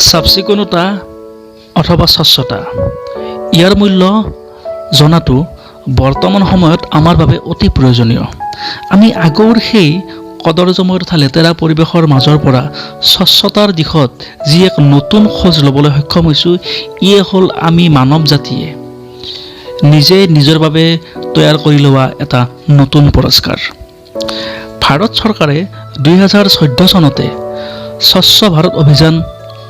চাফ-চিকুণতা অথবা স্বচ্ছতা ইয়াৰ মূল্য জনাটো বৰ্তমান সময়ত আমাৰ বাবে অতি প্ৰয়োজনীয়। আমি আগৰ সেই কদৰ্যময় তথা লেতেৰা পৰিৱেশৰ মাজৰ পৰা স্বচ্ছতাৰ দিশত যি এক নতুন খোজ ল'বলৈ সক্ষম হৈছোঁ, ইয়ে হ'ল আমি মানৱ জাতিয়ে নিজে নিজৰ বাবে তৈয়াৰ কৰি লোৱা এটা নতুন পুৰস্কাৰ। ভাৰত চৰকাৰে 2014 চনতে স্বচ্ছ ভাৰত অভিযান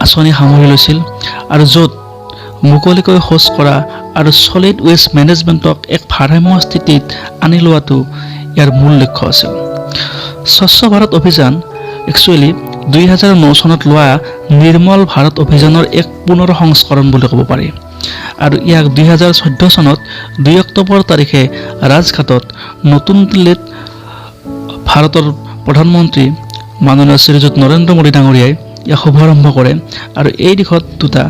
আঁচনি সামৰি লৈছিল আৰু য'ত মুকলিকৈ শৌচ কৰা আৰু ছলিড ৱেষ্ট মেনেজমেণ্টক এক ভাৰসাম্য স্থিতিত আনি লোৱাটো ইয়াৰ মূল লক্ষ্য আছিল। স্বচ্ছ ভাৰত অভিযান একচুৱেলি 2009 চনত লোৱা নিৰ্মল ভাৰত অভিযানৰ এক পুনৰ সংস্কৰণ বুলি ক'ব পাৰি আৰু ইয়াক 2014 চনত 2 অক্টোবৰ তাৰিখে ৰাজঘাটত নতুন দিল্লীত ভাৰতৰ প্ৰধানমন্ত্ৰী মাননীয় শ্ৰীযুত নৰেন্দ্ৰ মোদী ডাঙৰীয়াই ইয়াক শুভাৰম্ভ কৰে আৰু এই দিশত দুটা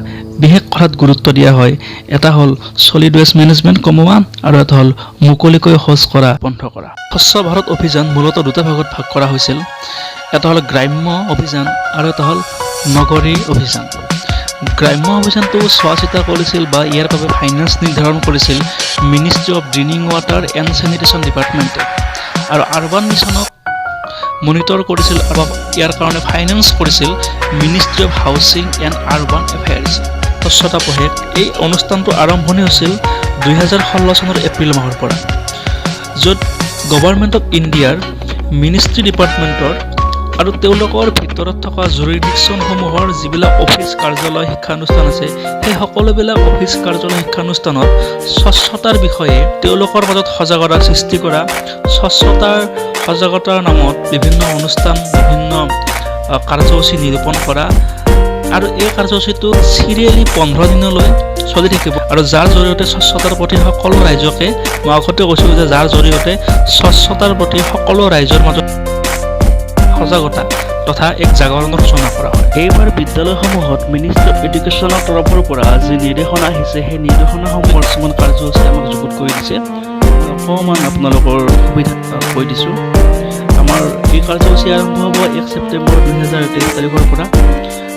বিশেষ কথাত গুৰুত্ব দিয়া হয়। এটা হ'ল ছলিড ৱেষ্ট মেনেজমেণ্ট কমোৱা আৰু এটা হ'ল মুকলিকৈ শৌচ কৰা বন্ধ কৰা। স্বচ্ছ ভাৰত অভিযান মূলতঃ দুটা ভাগত ভাগ কৰা হৈছিল। এটা হ'ল গ্ৰাম্য অভিযান আৰু এটা হ'ল নগৰী অভিযান। গ্ৰাম্য অভিযানটো চোৱা চিতা কৰিছিল বা ইয়াৰ বাবে ফাইনেন্স নিৰ্ধাৰণ কৰিছিল ministry of drinking water and sanitation ডিপাৰ্টমেণ্টে আৰু আৰবান মিছনক মনিটৰ কৰিছিল আৰু ইয়াৰ কাৰণে ফাইনেন্স কৰিছিল ministry of housing and urban affairs. স্বচ্ছতা পহেক এই অনুষ্ঠানটো আৰম্ভণি হৈছিল 2016 চনৰ এপ্ৰিল মাহৰ পৰা, য'ত গভৰ্ণমেণ্ট অফ ইণ্ডিয়াৰ মিনিষ্ট্ৰী ডিপাৰ্টমেণ্টৰ আৰু তেওঁলোকৰ ভিতৰত থকা জুৰিডিকশ্যনসমূহৰ যিবিলাক অফিচ কাৰ্যালয় শিক্ষানুষ্ঠান আছে, সেই সকলোবিলাক অফিচ কাৰ্যালয় শিক্ষানুষ্ঠানত স্বচ্ছতাৰ বিষয়ে তেওঁলোকৰ মাজত সজাগতা সৃষ্টি কৰা, স্বচ্ছতাৰ সজাগতাৰ নামত বিভিন্ন অনুষ্ঠান, বিভিন্ন কাৰ্যসূচী নিৰূপণ কৰা আৰু এই কাৰ্যসূচীটো চিৰিয়েলি 15 দিনলৈ চলি থাকিব আৰু যাৰ জৰিয়তে স্বচ্ছতাৰ প্ৰতি সকলো ৰাইজকে, মই আগতে কৈছোঁ যে যাৰ জৰিয়তে স্বচ্ছতাৰ প্ৰতি সকলো ৰাইজৰ মাজত সজাগতা তথা এক জাগৰণৰ সূচনা কৰা হয়। এইবাৰ বিদ্যালয়সমূহত মিনিষ্ট্ৰী অফ এডুকেশ্যনৰ তৰফৰ পৰা যি নিৰ্দেশনা আহিছে, সেই নিৰ্দেশনাসমূহৰ কিছুমান কাৰ্যসূচী আমাক যুগুত কৰি দিছে। অকণমান আপোনালোকৰ সুবিধা কৈ দিছোঁ। আমাৰ এই কাৰ্যসূচী আৰম্ভ হ'ব 1 ছেপ্টেম্বৰ 2023 তাৰিখৰ পৰা।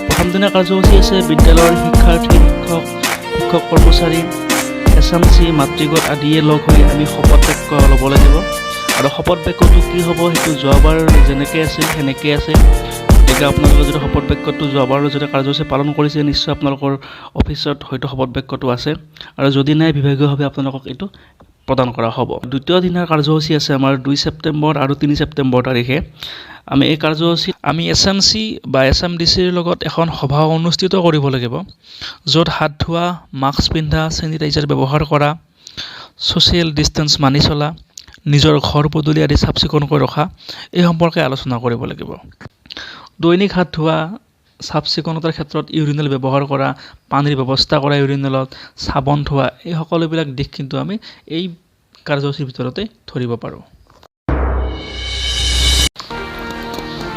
প্ৰথম দিনা কাৰ্যসূচী আছে বিদ্যালয়ৰ শিক্ষাৰ্থী, শিক্ষক কৰ্মচাৰী, SMC, মাতৃগোট আদিয়ে লগ হৈ আমি শপত বাক্য ল'ব লাগিব আৰু শপত বাক্যটো কি হ'ব সেইটো যোৱাবাৰ যেনেকৈ আছিল সেনেকৈ আছে। গতিকে আপোনালোকে যদি শপত বাক্যটো যোৱাবাৰ যদি কাৰ্যসূচী পালন কৰিছে, নিশ্চয় আপোনালোকৰ অফিচত হয়তো শপত বাক্যটো আছে আৰু যদি নাই বিভাগীয়ভাৱে আপোনালোকক এইটো প্ৰদান কৰা হ'ব। দ্বিতীয় দিনাৰ কাৰ্যসূচী আছে আমাৰ 2 ছেপ্টেম্বৰ আৰু 3 ছেপ্টেম্বৰ তাৰিখে। আমি এই কাৰ্যসূচীত আমি SMC বা SMDCৰ লগত এখন সভা অনুষ্ঠিত কৰিব লাগিব, য'ত হাত ধোৱা, মাস্ক পিন্ধা, ছেনিটাইজাৰ ব্যৱহাৰ কৰা, ছ'চিয়েল ডিষ্টেঞ্চ মানি চলা, নিজৰ ঘৰ পদূলি আদি চাফ চিকুণকৈ ৰখা, এই সম্পৰ্কে আলোচনা কৰিব লাগিব। দৈনিক হাত ধোৱা, চাফ চিকুণতাৰ ক্ষেত্ৰত ইউৰিনেল ব্যৱহাৰ কৰা, পানীৰ ব্যৱস্থা কৰা ইউৰিনেলত, চাবোন ধোৱা, এই সকলোবিলাক দিশ কিন্তু আমি এই কাৰ্যসূচীৰ ভিতৰতে ধৰিব পাৰোঁ।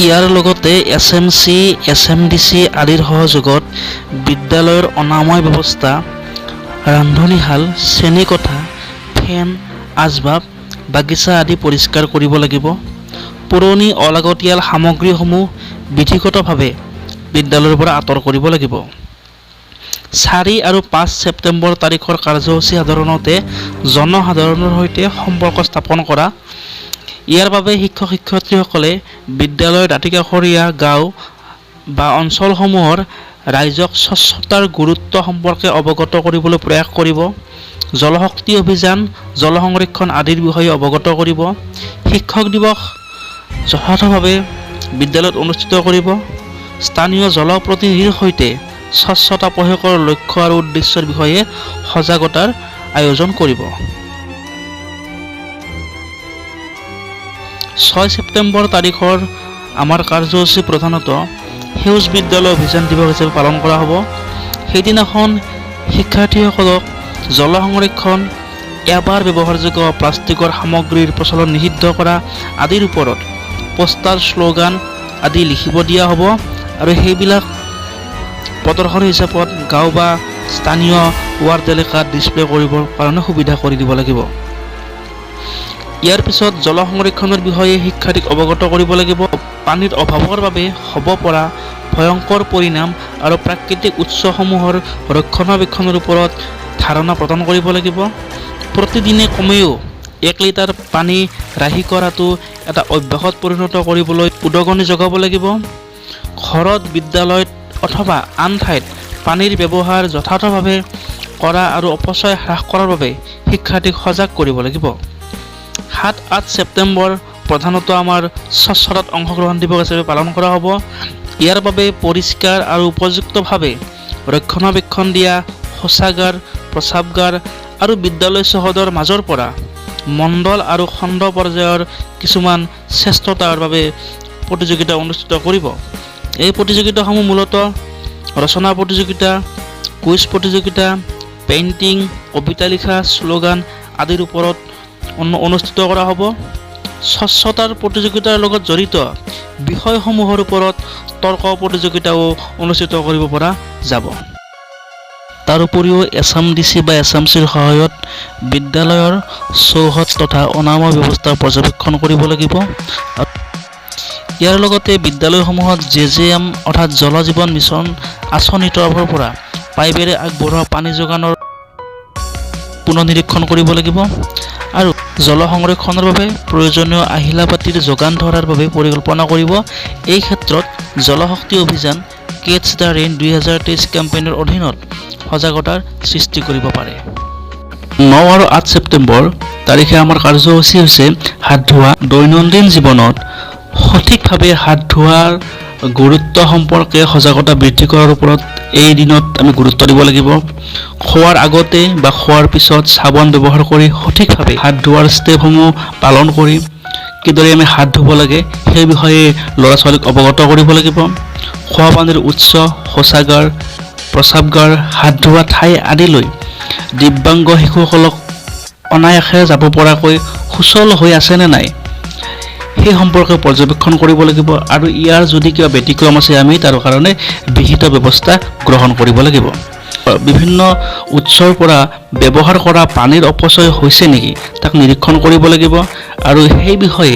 ইয়াৰ লগতে SMC, SMDC আদিৰ সহযোগত বিদ্যালয়ৰ অনাময় ব্যৱস্থা, ৰান্ধনীশাল, শ্ৰেণীকোঠা, ফেন, আচবাব, বাগিচা আদি পৰিষ্কাৰ কৰিব লাগিব। পুৰণি অলাগতিয়াল সামগ্ৰীসমূহ বিধিগতভাৱে বিদ্যালয়ৰ পৰা আঁতৰ কৰিব লাগিব। 4 আৰু 5 ছেপ্টেম্বৰ তাৰিখৰ কাৰ্যসূচী সাধাৰণতে জনসাধাৰণৰ সৈতে সম্পৰ্ক স্থাপন কৰা। ইয়াৰ বাবে শিক্ষক শিক্ষয়িত্ৰীসকলে বিদ্যালয়ৰ দাঁতিকাষৰীয়া গাঁও বা অঞ্চলসমূহৰ ৰাইজক স্বচ্ছতাৰ গুৰুত্ব সম্পৰ্কে অৱগত কৰিবলৈ প্ৰয়াস কৰিব। জলশক্তি অভিযান, জল সংৰক্ষণ আদিৰ বিষয়ে অৱগত কৰিব। শিক্ষক দিৱস যথাযথভাৱে বিদ্যালয়ত অনুষ্ঠিত কৰিব। স্থানীয় জনপ্ৰতিনিধিৰ সৈতে স্বচ্ছতা পহেকৰ লক্ষ্য আৰু উদ্দেশ্যৰ বিষয়ে সজাগতাৰ আয়োজন কৰিব। 6 ছেপ্টেম্বৰ তাৰিখৰ আমাৰ কাৰ্যসূচী প্ৰধানতঃ সেউজ বিদ্যালয় অভিযান দিৱস হিচাপে পালন কৰা হ'ব। সেইদিনাখন শিক্ষাৰ্থীসকলক জল সংৰক্ষণ, এবাৰ ব্যৱহাৰযোগ্য প্লাষ্টিকৰ সামগ্ৰীৰ প্ৰচলন নিষিদ্ধ কৰা আদিৰ ওপৰত পোষ্টাৰ, শ্লোগান আদি লিখিব দিয়া হ'ব আৰু সেইবিলাক প্ৰদৰ্শনী হিচাপত গাঁও বা স্থানীয় ৱাৰ্ড এলেকাত ডিছপ্লে কৰিবৰ কাৰণে সুবিধা কৰি দিব লাগিব। ইয়াৰ পিছত জল সংৰক্ষণৰ বিষয়ে শিক্ষাৰ্থীক অৱগত কৰিব লাগিব। পানীৰ অভাৱৰ বাবে হ'ব পৰা ভয়ংকৰ পৰিণাম আৰু প্ৰাকৃতিক উৎসসমূহৰ ৰক্ষণাবেক্ষণৰ ওপৰত ধাৰণা প্ৰদান কৰিব লাগিব। প্ৰতিদিনে কমেও 1 লিটাৰ পানী ৰাহি কৰাটো এটা অভ্যাসত পৰিণত কৰিবলৈ উদগনি যোগাব লাগিব। ঘৰত, বিদ্যালয়ত অথবা আন ঠাইত পানীৰ ব্যৱহাৰ যথাযথভাৱে কৰা আৰু অপচয় হ্ৰাস কৰাৰ বাবে শিক্ষাৰ্থীক সজাগ কৰিব লাগিব। 7-8 ছেপ্টেম্বৰ প্ৰধানতঃ আমাৰ স্বচ্ছতাত অংশগ্ৰহণ দিৱস হিচাপে পালন কৰা হ'ব। ইয়াৰ বাবে পৰিষ্কাৰ আৰু উপযুক্তভাৱে ৰক্ষণাবেক্ষণ দিয়া শৌচাগাৰ, প্ৰস্ৰাৱগাৰ আৰু বিদ্যালয় চৌহদৰ মাজৰ পৰা মণ্ডল আৰু খণ্ড পৰ্যায়ৰ কিছুমান শ্ৰেষ্ঠতাৰ বাবে প্ৰতিযোগিতা অনুষ্ঠিত কৰিব। এই প্ৰতিযোগিতাসমূহ মূলতঃ ৰচনা প্ৰতিযোগিতা, কুইজ প্ৰতিযোগিতা, পেইণ্টিং, কবিতা লিখা, শ্লোগান আদিৰ ওপৰত অনুষ্ঠিত কৰা হ'ব। স্বচ্ছতাৰ প্ৰতিযোগিতাৰ লগত জড়িত বিষয়সমূহৰ ওপৰত তৰ্ক প্ৰতিযোগিতাও অনুষ্ঠিত কৰিব পৰা যাব। তাৰ উপৰিও SMDC বা SMCৰ সহায়ত বিদ্যালয়ৰ চৌহদ তথা অনাময় ব্যৱস্থাৰ পৰ্যবেক্ষণ কৰিব লাগিব। ইয়াৰ লগতে বিদ্যালয়সমূহত JJM অৰ্থাৎ জল জীৱন মিছন আঁচনিৰ তৰফৰ পৰা পাইপেৰে আগবঢ়োৱা পানী যোগানৰ পুনঃনিৰীক্ষণ কৰিব লাগিব আৰু জল সংৰক্ষণৰ বাবে প্ৰয়োজনীয় আহিলা পাতিৰ যোগান ধৰাৰ বাবে পৰিকল্পনা কৰিব। এই ক্ষেত্ৰত জলশক্তি অভিযান কেটছ দ্য ৰেইন 2023 কেম্পেইনৰ অধীনত সজাগতাৰ সৃষ্টি কৰিব পাৰে। 9 আৰু 8 ছেপ্টেম্বৰ তাৰিখে আমাৰ কাৰ্যসূচী হৈছে হাত ধোৱা। দৈনন্দিন জীৱনত সঠিকভাৱে হাত ধোৱাৰ গুৰুত্ব সম্পৰ্কে সজাগতা বৃদ্ধি কৰাৰ ওপৰত এই দিনত আমি গুৰুত্ব দিব লাগিব। খোৱাৰ আগতে বা খোৱাৰ পিছত চাবোন ব্যৱহাৰ কৰি সঠিকভাৱে হাত ধোৱাৰ ষ্টেপসমূহ পালন কৰি কিদৰে আমি হাত ধুব লাগে সেই বিষয়ে ল'ৰা ছোৱালীক অৱগত কৰিব লাগিব। খোৱা পানীৰ উৎস, শৌচাগাৰ, প্ৰস্ৰাৱগাৰ, হাত ধোৱা ঠাই আদিলৈ দিব্যাংগ শিশুসকলক অনায়াসে যাব পৰাকৈ সুচল হৈ আছে নে নাই সেই সম্পৰ্কে পৰ্যবেক্ষণ কৰিব লাগিব আৰু ইয়াৰ যদি কিবা ব্যতিক্ৰম আছে আমি তাৰ কাৰণে বিহিত ব্যৱস্থা গ্ৰহণ কৰিব লাগিব। বিভিন্ন উৎসৰ পৰা ব্যৱহাৰ কৰা পানীৰ অপচয় হৈছে নেকি তাক নিৰীক্ষণ কৰিব লাগিব আৰু সেই বিষয়ে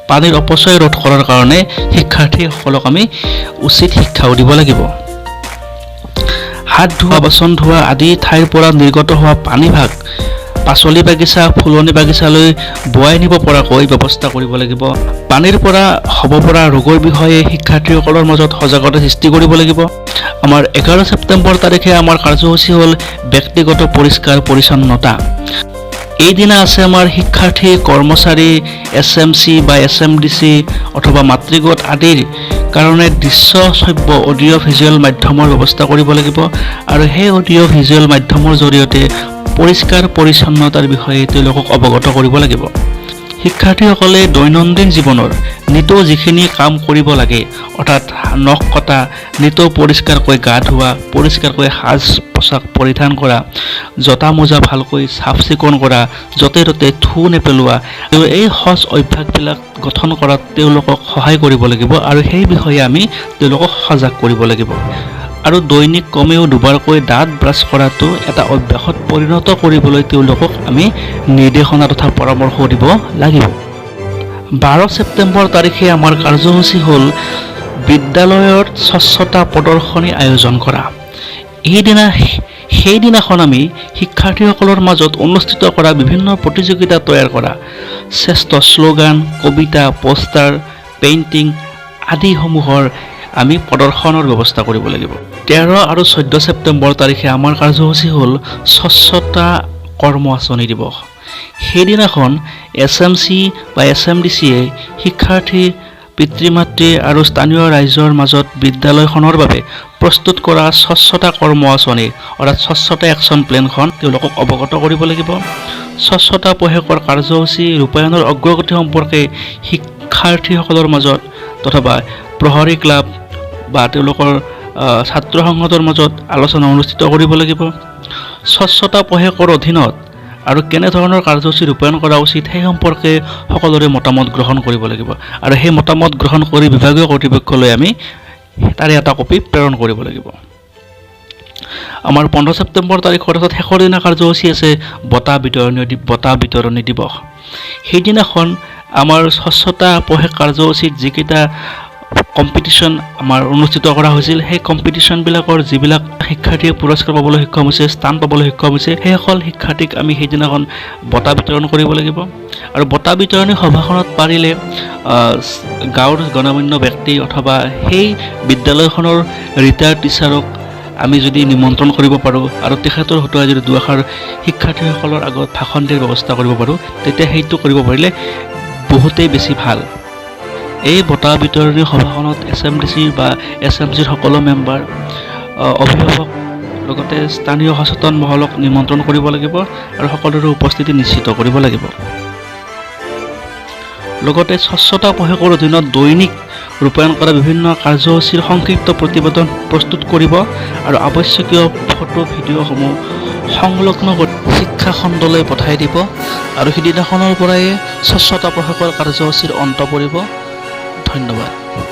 পানীৰ অপচয় ৰোধ কৰাৰ কাৰণে শিক্ষাৰ্থীসকলক আমি উচিত শিক্ষাও দিব লাগিব। হাত ধোৱা, বাচন ধোৱা আদি ঠাইৰ পৰা নিৰ্গত হোৱা পানীভাগ পাচলি বাগিচা, ফুলনি বাগিচালৈ বোৱাই নিব পৰাকৈ ব্যৱস্থা কৰিব লাগিব। পানীৰ পৰা হ'ব পৰা ৰোগৰ বিষয়ে শিক্ষাৰ্থীসকলৰ মাজত সজাগতা সৃষ্টি কৰিব লাগিব। আমাৰ 11 ছেপ্টেম্বৰ তাৰিখে আমাৰ কাৰ্যসূচী হ'ল ব্যক্তিগত পৰিষ্কাৰ পৰিচ্ছন্নতা। এইদিনা আছে আমাৰ শিক্ষাৰ্থী, কৰ্মচাৰী, SMC বা SMDC অথবা মাতৃগোট আদিৰ কাৰণে দৃশ্য শ্ৰব্য অডিঅ' ভিজুৱেল মাধ্যমৰ ব্যৱস্থা কৰিব লাগিব আৰু সেই অডিঅ' ভিজুৱেল মাধ্যমৰ জৰিয়তে পৰিষ্কাৰ পৰিচ্ছন্নতাৰ বিষয়ে তেওঁলোকক অৱগত কৰিব লাগিব। শিক্ষাৰ্থীসকলে দৈনন্দিন জীৱনৰ নিতৌ যিখিনি কাম কৰিব লাগে অৰ্থাৎ নখ কটা, নিতৌ পৰিষ্কাৰকৈ গা ধোৱা, পৰিষ্কাৰকৈ সাজ পোছাক পৰিধান কৰা, জোতা মোজা ভালকৈ চাফ চিকুণ কৰা, য'তে ত'তে থু নেপেলোৱা, এই সজ অভ্যাসবিলাক গঠন কৰাত তেওঁলোকক সহায় কৰিব লাগিব আৰু সেই বিষয়ে আমি তেওঁলোকক সজাগ কৰিব লাগিব। আৰু দৈনিক কমেও দুবাৰকৈ দাঁত ব্ৰাছ কৰাটো এটা অভ্যাসত পৰিণত কৰিবলৈ তেওঁলোকক আমি নিৰ্দেশনা তথা পৰামৰ্শ দিব লাগিব। 12 ছেপ্টেম্বৰ তাৰিখে আমাৰ কাৰ্যসূচী হ'ল বিদ্যালয়ত স্বচ্ছতা প্ৰদৰ্শনী আয়োজন কৰা। সেইদিনাখন আমি শিক্ষাৰ্থীসকলৰ মাজত অনুষ্ঠিত কৰা বিভিন্ন প্ৰতিযোগিতা তৈয়াৰ কৰা, শ্ৰেষ্ঠ শ্লোগান, কবিতা, পোষ্টাৰ, পেইণ্টিং আদিসমূহৰ আমি প্ৰদৰ্শনৰ ব্যৱস্থা কৰিব লাগিব। 13 আৰু 14 ছেপ্টেম্বৰ তাৰিখে আমাৰ কাৰ্যসূচী হ'ল স্বচ্ছতা কৰ্ম আঁচনি দিৱস। সেইদিনাখন SMC বা SMDCয়ে শিক্ষাৰ্থী, পিতৃ মাতৃ আৰু স্থানীয় ৰাইজৰ মাজত বিদ্যালয়খনৰ বাবে প্ৰস্তুত কৰা স্বচ্ছতা কৰ্ম আঁচনি অৰ্থাৎ স্বচ্ছতা একশ্যন প্লেনখন তেওঁলোকক অৱগত কৰিব লাগিব। স্বচ্ছতা পষেকৰ কাৰ্যসূচী ৰূপায়ণৰ অগ্ৰগতি সম্পৰ্কে শিক্ষাৰ্থীসকলৰ মাজত অথবা প্ৰহৰী ক্লাব বা তেওঁলোকৰ ছাত্ৰ সংসদৰ মাজত আলোচনা অনুষ্ঠিত কৰিব লাগিব। স্বচ্ছতা পষেকৰ অধীনত আৰু কেনেধৰণৰ কাৰ্যসূচী ৰূপায়ণ কৰা উচিত সেই সম্পৰ্কে সকলোৰে মতামত গ্ৰহণ কৰিব লাগিব আৰু সেই মতামত গ্ৰহণ কৰি বিভাগীয় কৰ্তৃপক্ষলৈ আমি তাৰে এটা কপি প্ৰেৰণ কৰিব লাগিব। আমাৰ 15 ছেপ্টেম্বৰ তাৰিখৰ অৰ্থাৎ শেষৰ দিনা কাৰ্যসূচী আছে বঁটা বিতৰণী দিৱস। সেইদিনাখন আমাৰ স্বচ্ছতা পষেক কাৰ্যসূচীত যিকেইটা কম্পিটিশ্যন আমাৰ অনুষ্ঠিত কৰা হৈছিল। সেই কম্পিটিশ্যনবিলাকৰ যিবিলাক শিক্ষাৰ্থীয়ে পুৰস্কাৰ পাবলৈ সক্ষম হৈছে, স্থান পাবলৈ সক্ষম হৈছে, সেইসকল শিক্ষাৰ্থীক আমি সেইদিনাখন বঁটা বিতৰণ কৰিব লাগিব। আৰু বঁটা বিতৰণী সভাখনত পাৰিলে গাঁৱৰ গণমান্য ব্যক্তি অথবা সেই বিদ্যালয়খনৰ ৰিটায়াৰ্ড টিচাৰক আমি যদি নিমন্ত্ৰণ কৰিব পাৰোঁ আৰু তেখেতৰ হতুৱাই যদি দুআষাৰ শিক্ষাৰ্থীসকলৰ আগত ভাষণ দিয়াৰ ব্যৱস্থা কৰিব পাৰোঁ, তেতিয়া সেইটো কৰিব পাৰিলে বহুতেই বেছি ভাল। এই বঁটা বিতৰণী সভাখনত SMDCৰ বা SMCৰ সকলো মেম্বাৰ, অভিভাৱক লগতে স্থানীয় সচেতন মহলক নিমন্ত্ৰণ কৰিব লাগিব আৰু সকলোৰে উপস্থিতি নিশ্চিত কৰিব লাগিব। লগতে স্বচ্ছতা পষেকৰ অধীনত দৈনিক ৰূপায়ণ কৰা বিভিন্ন কাৰ্যসূচীৰ সংক্ষিপ্ত প্ৰতিবেদন প্ৰস্তুত কৰিব আৰু আৱশ্যকীয় ফটো ভিডিঅ'সমূহ সংলগ্ন কৰি শিক্ষা খণ্ডলৈ পঠাই দিব আৰু সিদিনাখনৰ পৰাই স্বচ্ছতা পষেকৰ কাৰ্যসূচীৰ অন্ত পৰিব। ধন্যবাদ।